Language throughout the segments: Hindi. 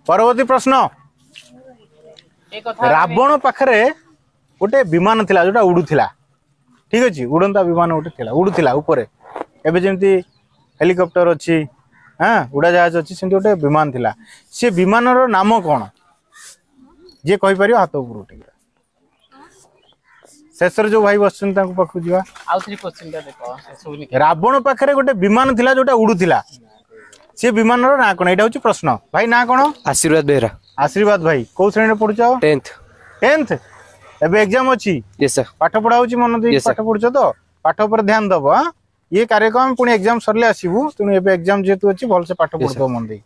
परवर्ती प्रश्न रावण पाखरे गोटे विमान थिला जोटा उड़ुथिला ठीक अछि उड़ंता विमान गोटे थिला उड़ुथिला ऊपर एबे जेमती हेलिकॉप्टर अछि हां उड़ाजहाज अछि सेमती गोटे विमान थिला से विमान रो नाम कोन जे कहि परियो हाथ ऊपर उठेगा शेषर जो भाई बसछन ताको पखु जीवा आउ 3 क्वेश्चन देखो सुबनी रावण पाखरे गोटे विमान थिला जोटा उड़ुथिला से विमान रो ना कोन एटा होची प्रश्न भाई ना कोन आशीर्वाद बेहरा आशीर्वाद भाई को श्रेणी रे पढुछो 10th एबे एग्जाम अछि यस सर पाठ पढा होची मन दे पाठ पढुछो तो पाठ पर ध्यान दबो हां ये कार्यक्रम पुणी एग्जाम सरले आसीबू तुनु एबे एग्जाम जेतु अछि भल से पाठ पढतो मन दे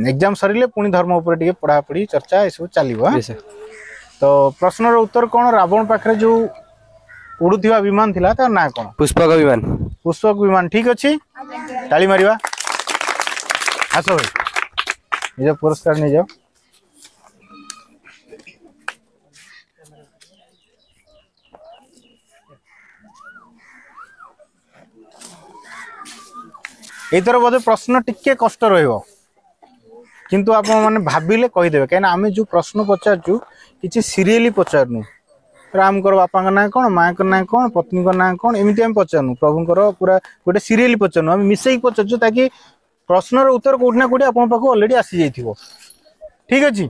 एग्जाम सरिले पुणी धर्म ऊपर टिके पढा पढी चर्चा एसो चालिबो हां यस सर तो प्रश्न रो उत्तर कोन रावण पाखरे जो उड़ुथिवा विमान थिला त ना कोन पुष्पक विमान ठीक अछि ताली मारिबा आसो भाई ये पुरस्कार नहीं जाओ एथर बोधे प्रश्न टिके कष्ट रहिबो किंतु आप माने भाबिले कहि देबे काहे ना आमे जो प्रश्न पचारचु किछि सीरियली पचारनु राम कर बापा का ना कोन मां का ना कोन पत्नी का ना कोन एमिति हम पचारनु प्रभु कर पूरा गोटे सीरियली पचारनु हम मिसेई पचारचु ताकि प्रश्न रो उत्तर कोठना कोठी आपन पाखो ऑलरेडी आसी जाइथिबो ठीक अछि